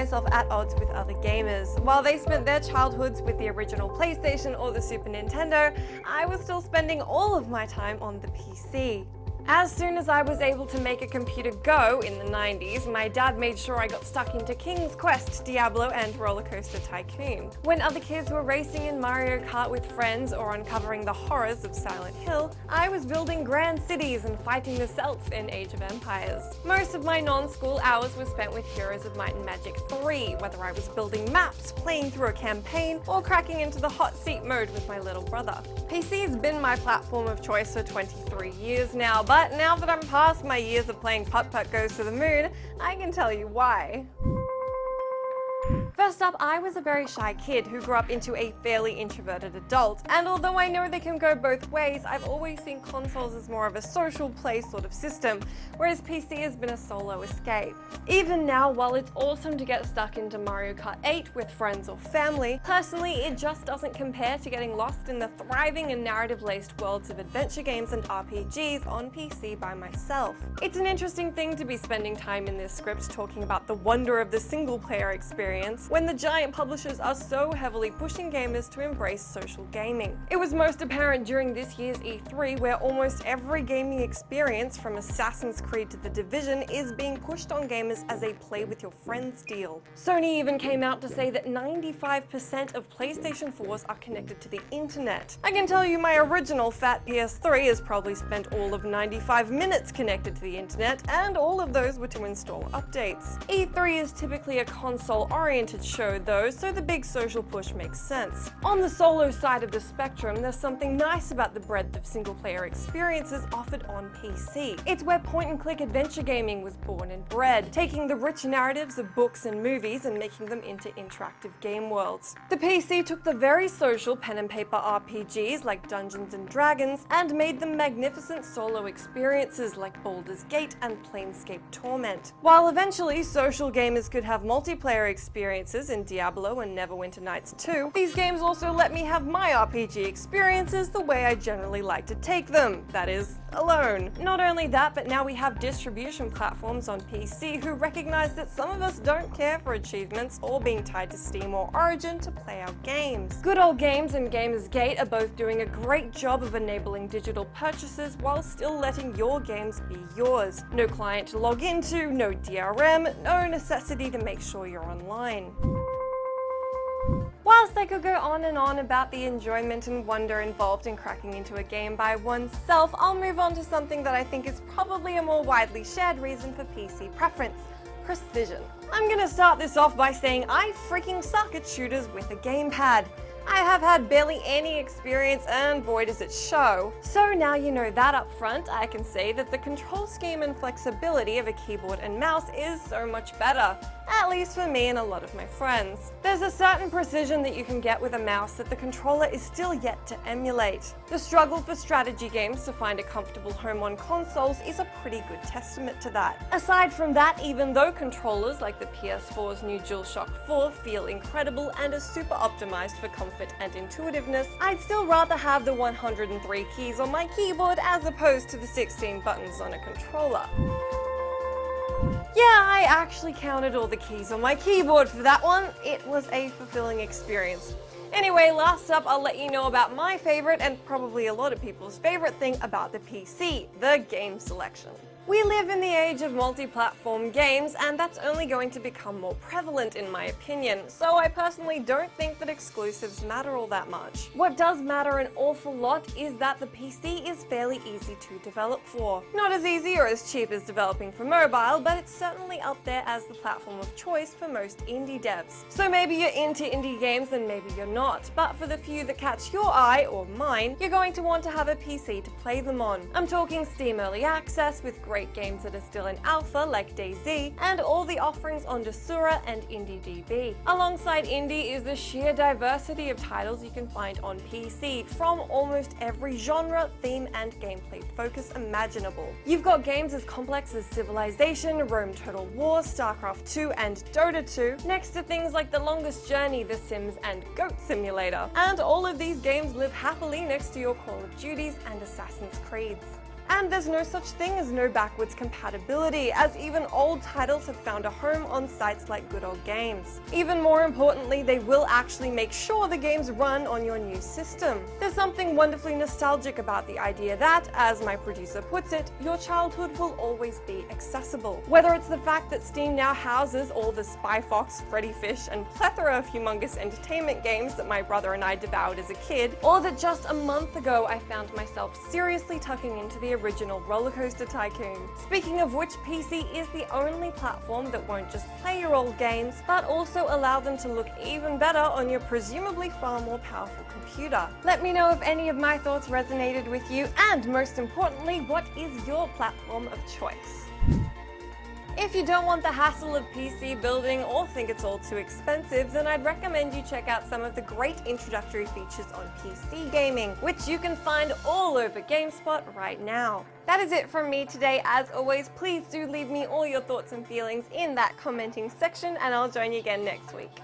myself at odds with other gamers. While they spent their childhoods with the original PlayStation or the Super Nintendo, I was still spending all of my time on the PC. As soon as I was able to make a computer go in the 90s, my dad made sure I got stuck into King's Quest, Diablo, and Roller Coaster Tycoon. When other kids were racing in Mario Kart with friends or uncovering the horrors of Silent Hill, I was building grand cities and fighting the Celts in Age of Empires. Most of my non-school hours were spent with Heroes of Might and Magic 3, whether I was building maps, playing through a campaign, or cracking into the hot seat mode with my little brother. PC has been my platform of choice for 23 years now, but now that I'm past my years of playing Putt-Putt Goes to the Moon, I can tell you why. First up, I was a very shy kid who grew up into a fairly introverted adult, and although I know they can go both ways, I've always seen consoles as more of a social play sort of system, whereas PC has been a solo escape. Even now, while it's awesome to get stuck into Mario Kart 8 with friends or family, personally it just doesn't compare to getting lost in the thriving and narrative-laced worlds of adventure games and RPGs on PC by myself. It's an interesting thing to be spending time in this script talking about the wonder of the single-player experience, when the giant publishers are so heavily pushing gamers to embrace social gaming. It was most apparent during this year's E3, where almost every gaming experience from Assassin's Creed to The Division is being pushed on gamers as a play with your friends deal. Sony even came out to say that 95% of PlayStation 4s are connected to the internet. I can tell you my original fat PS3 has probably spent all of 95 minutes connected to the internet, and all of those were to install updates. E3 is typically a console-oriented show though, so the big social push makes sense. On the solo side of the spectrum, there's something nice about the breadth of single-player experiences offered on PC. It's where point-and-click adventure gaming was born and bred, taking the rich narratives of books and movies and making them into interactive game worlds. The PC took the very social pen-and-paper RPGs like Dungeons & Dragons and made them magnificent solo experiences like Baldur's Gate and Planescape Torment. While eventually social gamers could have multiplayer experiences in Diablo and Neverwinter Nights 2, these games also let me have my RPG experiences the way I generally like to take them, that is, alone. Not only that, but now we have distribution platforms on PC who recognize that some of us don't care for achievements or being tied to Steam or Origin to play our games. Good Old Games and Gamersgate are both doing a great job of enabling digital purchases while still letting your games be yours. No client to log into, no DRM, no necessity to make sure you're online. Whilst I could go on and on about the enjoyment and wonder involved in cracking into a game by oneself, I'll move on to something that I think is probably a more widely shared reason for PC preference: precision. I'm gonna start this off by saying I freaking suck at shooters with a gamepad. I have had barely any experience, and boy does it show. So now you know that up front, I can say that the control scheme and flexibility of a keyboard and mouse is so much better. At least for me and a lot of my friends. There's a certain precision that you can get with a mouse that the controller is still yet to emulate. The struggle for strategy games to find a comfortable home on consoles is a pretty good testament to that. Aside from that, even though controllers like the PS4's new DualShock 4 feel incredible and are super optimized for comfort and intuitiveness, I'd still rather have the 103 keys on my keyboard as opposed to the 16 buttons on a controller. Yeah, I actually counted all the keys on my keyboard for that one. It was a fulfilling experience. Anyway, last up, I'll let you know about my favorite, and probably a lot of people's favorite thing about the PC, the game selection. We live in the age of multi-platform games, and that's only going to become more prevalent in my opinion, so I personally don't think that exclusives matter all that much. What does matter an awful lot is that the PC is fairly easy to develop for. Not as easy or as cheap as developing for mobile, but it's certainly up there as the platform of choice for most indie devs. So maybe you're into indie games and maybe you're not, but for the few that catch your eye, or mine, you're going to want to have a PC to play them on. I'm talking Steam Early Access with great games that are still in alpha like DayZ, and all the offerings on Desura and IndieDB. Alongside indie is the sheer diversity of titles you can find on PC from almost every genre, theme, and gameplay focus imaginable. You've got games as complex as Civilization, Rome Total War, StarCraft 2, and Dota 2, next to things like The Longest Journey, The Sims, and Goat Simulator. And all of these games live happily next to your Call of Duties and Assassin's Creeds. And there's no such thing as no backwards compatibility, as even old titles have found a home on sites like Good Old Games. Even more importantly, they will actually make sure the games run on your new system. There's something wonderfully nostalgic about the idea that, as my producer puts it, your childhood will always be accessible. Whether it's the fact that Steam now houses all the Spy Fox, Freddy Fish, and plethora of humongous entertainment games that my brother and I devoured as a kid, or that just a month ago I found myself seriously tucking into the original Roller Coaster Tycoon. Speaking of which, PC is the only platform that won't just play your old games, but also allow them to look even better on your presumably far more powerful computer. Let me know if any of my thoughts resonated with you, and most importantly, what is your platform of choice? If you don't want the hassle of PC building or think it's all too expensive, then I'd recommend you check out some of the great introductory features on PC gaming, which you can find all over GameSpot right now. That is it from me today. As always, please do leave me all your thoughts and feelings in that commenting section, and I'll join you again next week.